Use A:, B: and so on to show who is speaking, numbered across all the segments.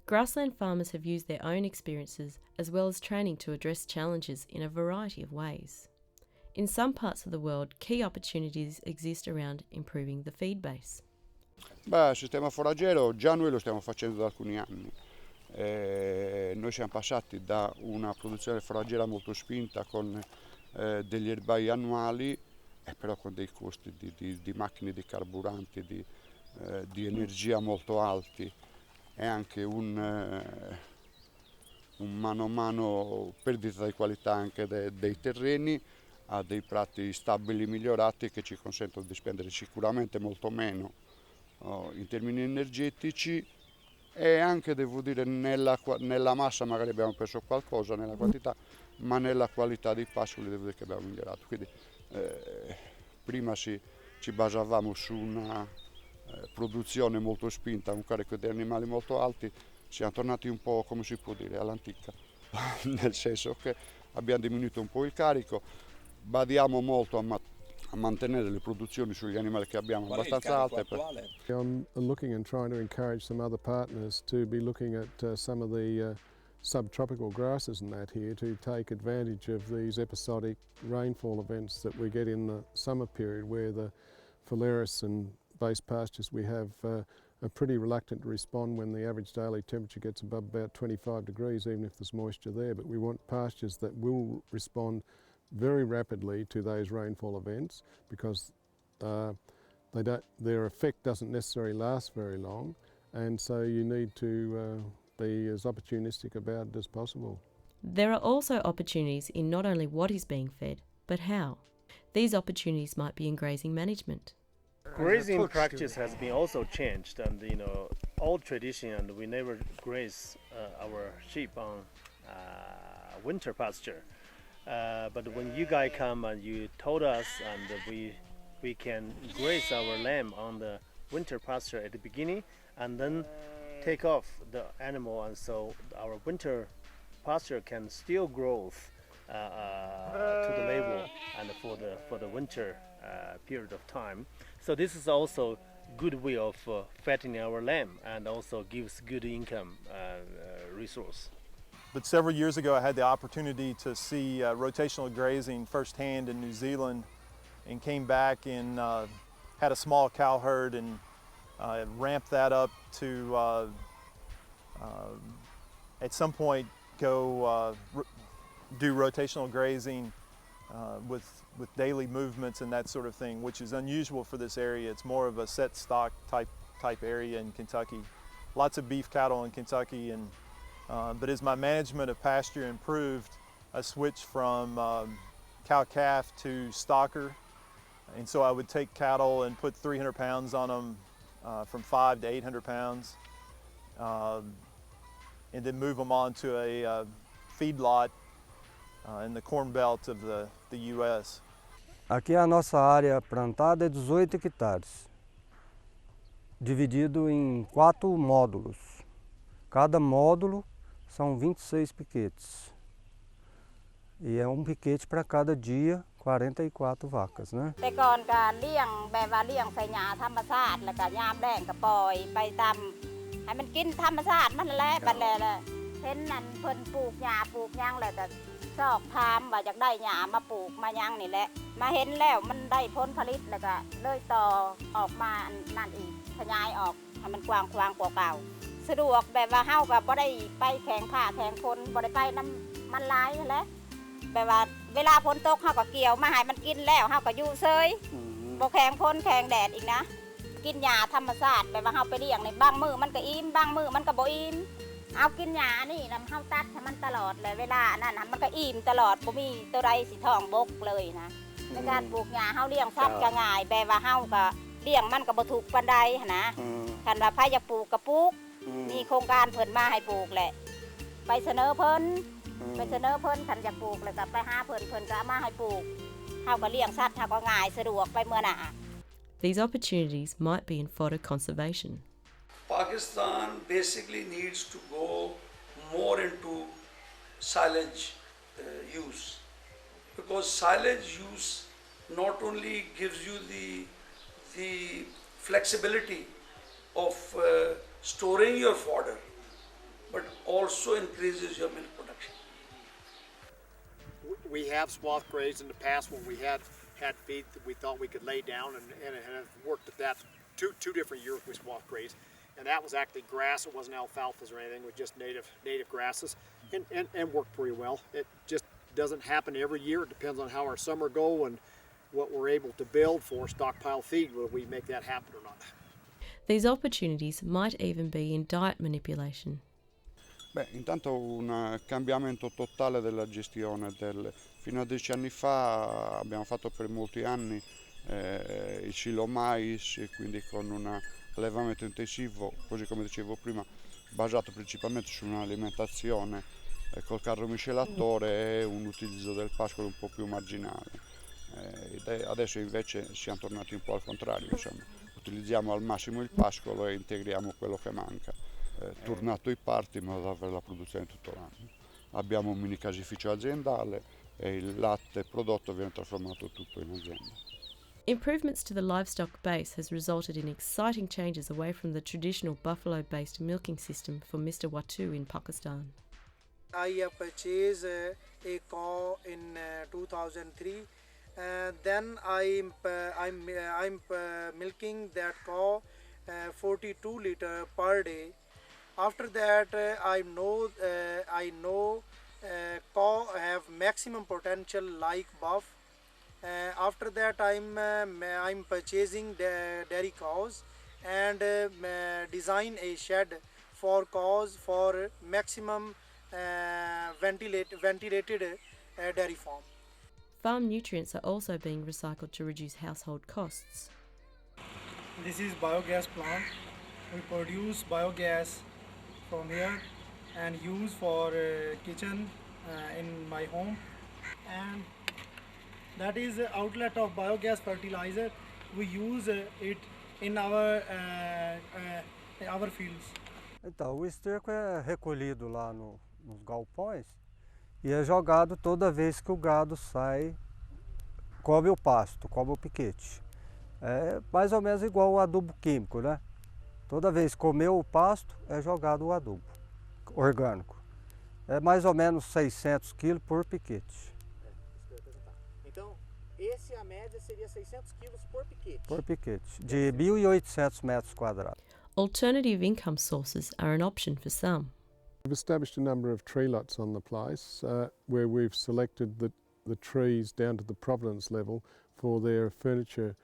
A: Grassland farmers have used their own experiences as well as training to address challenges in a variety of ways. In some parts of the world, key opportunities exist around improving the feed base.
B: Beh, il sistema foraggero già noi lo stiamo facendo da alcuni anni. Noi siamo passati da una produzione foraggera molto spinta con degli erbai annuali, però con dei costi di macchine, di carburanti, di energia molto alti e anche un mano a mano perdita di qualità anche dei terreni, a dei prati stabili migliorati che ci consentono di spendere sicuramente molto meno in termini energetici e anche, devo dire, nella massa magari abbiamo perso qualcosa, nella quantità, ma nella qualità dei pascoli devo dire che abbiamo migliorato. Quindi prima ci basavamo su una produzione molto spinta, un carico di animali molto alti, siamo tornati un po', come si può dire, all'antica, nel senso che abbiamo diminuito un po' il carico, badiamo molto a mantenere le produzioni sugli animali che abbiamo abbastanza alte.
C: I'm looking and trying to encourage some other partners to be looking at some of the subtropical grasses and that here to take advantage of these episodic rainfall events that we get in the summer period where the phalaris and base pastures we have are pretty reluctant to respond when the average daily temperature gets above about 25 degrees, even if there's moisture there. But we want pastures that will respond very rapidly to those rainfall events because their effect doesn't necessarily last very long, and so you need to be as opportunistic about it as possible.
A: There are also opportunities in not only what is being fed, but how. These opportunities might be in grazing management.
D: Grazing practice has been also changed, and old tradition, and we never graze our sheep on winter pasture. But when you guys come and you told us, and we can graze our lamb on the winter pasture at the beginning, and then take off the animal, and so our winter pasture can still grow to the level and for the winter period of time. So this is also good way of fattening our lamb and also gives good income resource.
E: But several years ago I had the opportunity to see rotational grazing firsthand in New Zealand and came back and had a small cow herd and ramped that up to at some point go do rotational grazing with daily movements and that sort of thing, which is unusual for this area. It's more of a set stock type area in Kentucky. Lots of beef cattle in Kentucky, and but as my management of pasture improved, I switched from cow-calf to stocker, and so I would take cattle and put 300 pounds on them, from 5 to 800 pounds, and then move them onto a feedlot in the Corn Belt of the U.S.
F: Aqui a nossa área plantada é 18 hectares, dividido em 4 módulos. Cada módulo são 26 piquetes. E é um piquete para cada dia, 44 vacas, né?
G: แต่ก่อนก็เลี้ยงแบบว่าเลี้ยงใส่หญ้าธรรมชาติแล้วก็ยามแล้งก็ปล่อยไปตามให้มันกินธรรมชาติมันแหละบัดแล้วเห็นนั่นเพิ่นปลูกหญ้าปลูกหยังแล้วก็ซอกถามว่าอยากได้หญ้ามาปลูกมาหยังนี่แหละมาเห็นแล้วมันได้ผลผลิตแล้วก็เลยต่อออกมานั่นอีกขยายออกให้มันกว้างกว่าเก่าสะดวกแบบว่าเฮาก็บ่ได้ไปแข่งผ้าแข่งคนบ่ได้ไปน้ำมันหลายแหละแบบว่าเวลาฝนตกเฮาก็เกี่ยวมาให้มันกินแล้วเฮาก็อยู่เฉยบ่แข่งฝนแข่งแดดอีกนะกินหญ้าธรรมชาติแบบว่าเฮาไปเลี้ยงในบางมื้อมันก็อิ่มบางมื้อมันก็บ่อิ่มเอากินหญ้านี่นำเฮาตัดให้มันตลอดเลยเวลานั้นมันก็อิ่มตลอดบ่มีตัวใดสิท้องบกเลยนะในการปลูกหญ้าเฮาเลี้ยงสัตว์ก็ง่ายแบบว่าเฮาก็เลี้ยงมันก็บ่ถูกปานใดหั่นนะคันว่าไผอยากปลูกก็ปลูกมีโครงการเพิ่นมาให้ปลูกแหละไปเสนอเพิ่นคันอยากปลูกแล้วก็ไปหาเพิ่นก็มาให้ปลูกเฮาก็เลี้ยงสัตว์เฮาก็ง่ายสะดวกไปเมื่อหน้า
A: These opportunities might be in fodder conservation.
H: Pakistan basically needs to go more into silage use, because silage use not only gives you the flexibility of storing your fodder, but also increases your milk production.
I: We have swath grazed in the past when we had feed that we thought we could lay down, and it have worked at that two different years we swath grazed, and that was actually grass. It wasn't alfalfas or anything. It was just native grasses, and worked pretty well. It just doesn't happen every year. It depends on how our summer go and what we're able to build for stockpile feed, whether we make that happen or not.
A: These opportunities might even be in diet manipulation.
B: Beh, intanto un cambiamento totale della gestione. Fino a 10 anni fa abbiamo fatto per molti anni il silo mais, e quindi con un allevamento intensivo, così come dicevo prima, basato principalmente su un'alimentazione col carro miscelatore e un utilizzo del pascolo un po' più marginale. Adesso invece siamo tornati un po' al contrario, insomma. Utilizziamo al massimo il pascolo e integriamo quello che manca. Tornato i parti in modo da avere la produzione tutto l'anno. Abbiamo un mini casificio aziendale e il latte prodotto viene trasformato tutto in azienda.
A: Improvements to the livestock base has resulted in exciting changes away from the traditional buffalo-based milking system for Mr. Watu in Pakistan.
J: I have purchased a cow in 2003. Then I'm milking that cow 42 liters per day. After that, I know cow have maximum potential like buff. After that, I'm purchasing the dairy cows and design a shed for cows for maximum ventilated dairy farm.
A: Farm nutrients are also being recycled to reduce household costs.
J: This is biogas plant. We produce biogas from here and use for kitchen in my home, and that is the outlet of biogas fertilizer. We use it in our fields.
F: Então, o esterco é recolhido lá nos galpões e é jogado toda vez que o gado sai, come o pasto, come o piquete. É mais ou menos igual o adubo químico, né? Toda vez que comeu o pasto, é jogado o adubo orgânico. É mais ou menos 600 kg por piquete.
I: Então, a média seria 600 quilos por piquete?
F: Por piquete, de 1.800 metros quadrados.
A: Alternative income sources are an option for some.
C: We've established a number of tree lots on the place where we've selected the trees down to the provenance level for their furniture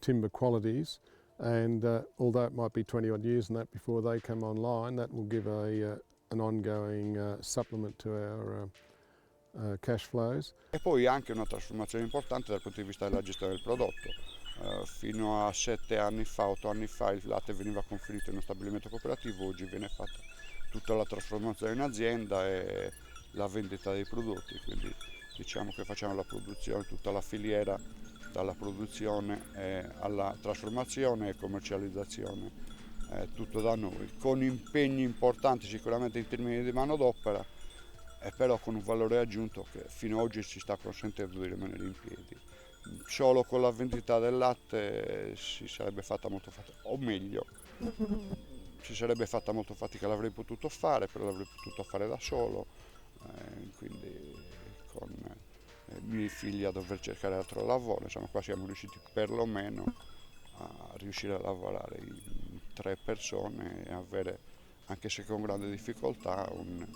C: timber qualities, and although it might be 20 odd years and that before they come online, that will give an ongoing supplement to our cash flows.
B: E poi anche una trasformazione importante dal punto di vista della gestione del prodotto. Fino a 7 anni fa, 8 anni fa il latte veniva conferito in uno stabilimento cooperativo, oggi viene fatta tutta la trasformazione in azienda e la vendita dei prodotti, quindi diciamo che facciamo la produzione, tutta la filiera dalla produzione alla trasformazione e commercializzazione, tutto da noi, con impegni importanti sicuramente in termini di manodopera, e però con un valore aggiunto che fino ad oggi ci sta consentendo di rimanere in piedi. Solo con la vendita del latte si sarebbe fatta molto fatica, o meglio, si sarebbe fatta molto fatica, l'avrei potuto fare, però l'avrei potuto fare da solo, quindi con i miei figli a dover cercare altro lavoro. Insomma, qua siamo riusciti perlomeno a riuscire a lavorare in 3 persone e avere, anche se con grande difficoltà, un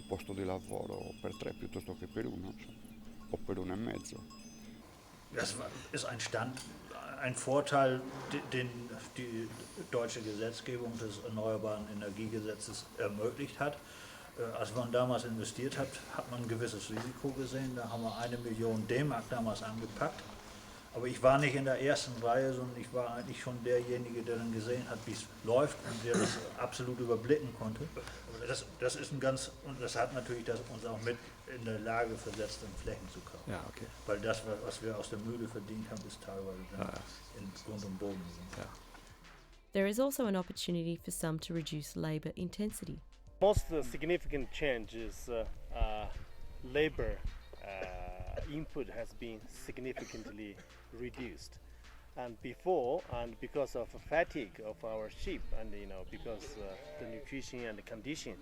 B: posto di lavoro per 3 piuttosto che per 1, o per 1 e mezzo.
K: Das ist ein Vorteil, den die deutsche Gesetzgebung des Erneuerbaren Energiegesetzes ermöglicht hat. Als man damals investiert hat, hat man ein gewisses Risiko gesehen. Da haben wir 1 Million D-Mark damals angepackt. Aber ich war nicht in der ersten Reihe, sondern ich war eigentlich schon derjenige, der dann gesehen hat, wie es läuft und der das absolut überblicken konnte. Das ist und das hat natürlich uns auch mit in der Lage versetzt, dann Flächen zu kaufen.
L: Ja, okay.
K: Weil das, was wir aus der Mühle verdient haben, ist teilweise dann in Grund und Boden.
L: Ja.
A: There is also an opportunity for some to reduce labour intensity.
D: Most significant change is labor input has been significantly reduced. And before, and because of fatigue of our sheep, and because the nutrition and the condition,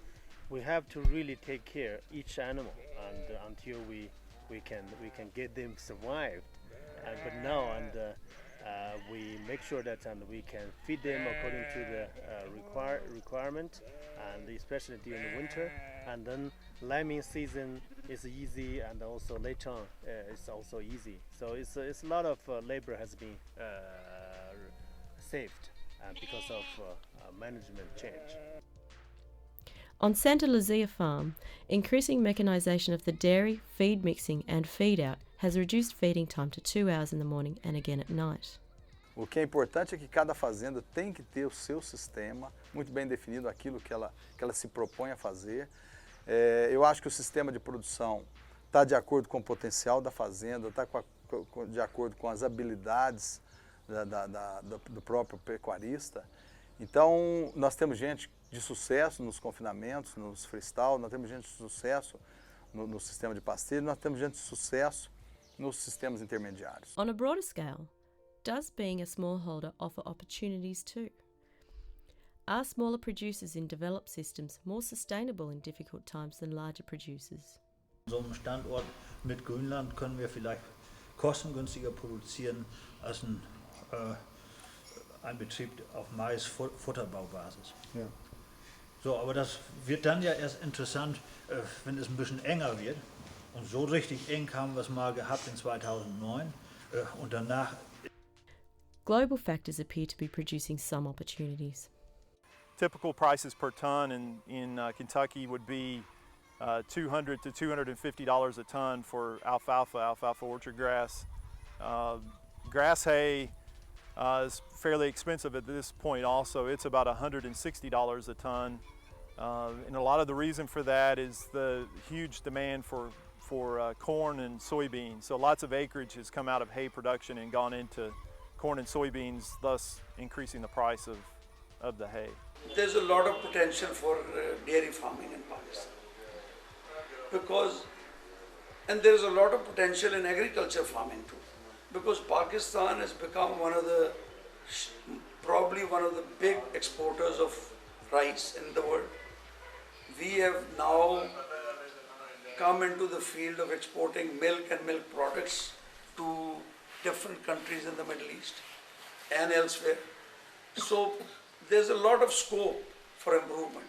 D: we have to really take care each animal, and until we can get them survived. But now, we make sure that we can feed them according to the requirement, and especially during the winter. And then lambing season is easy, and also later on it's also easy. So it's a lot of labor has been saved because of management change.
A: On Santa Luzia Farm, increasing mechanisation of the dairy, feed mixing and feed out has reduced feeding time to 2 hours in the morning and again at night.
L: O que é importante é que cada fazenda tem que ter o seu sistema muito bem definido, aquilo que ela se propõe a fazer. Eu acho que o sistema de produção está de acordo com o potencial da fazenda, está de acordo com as habilidades do próprio pecuarista. Então, nós temos gente de sucesso nos confinamentos, nos freestyle, nós temos gente de sucesso no sistema de pasteiro, nós temos gente de sucesso nos sistemas intermediários.
A: On a broader scale, does being a smallholder offer opportunities too? Are smaller producers in developed systems more sustainable in difficult times than larger producers?
K: An so einem Standort mit Grünland können wir vielleicht kostengünstiger produzieren als ein Betrieb auf Mais-Futterbaubasis.
C: Ja.
K: So, aber das wird dann ja erst interessant, wenn es ein bisschen enger wird. Und so richtig eng haben wir es mal gehabt in 2009 und danach.
A: Global factors appear to be producing some opportunities.
E: Typical prices per ton in Kentucky would be $200 to $250 a ton for alfalfa orchard grass. Grass hay is fairly expensive at this point also. It's about $160 a ton. And a lot of the reason for that is the huge demand for corn and soybeans. So lots of acreage has come out of hay production and gone into corn and soybeans, thus increasing the price of the hay.
H: There's a lot of potential for dairy farming in Pakistan. And there's a lot of potential in agriculture farming too. Because Pakistan has become probably one of the big exporters of rice in the world. We have now come into the field of exporting milk and milk products to different countries in the Middle East and elsewhere. So there's a lot of scope for improvement.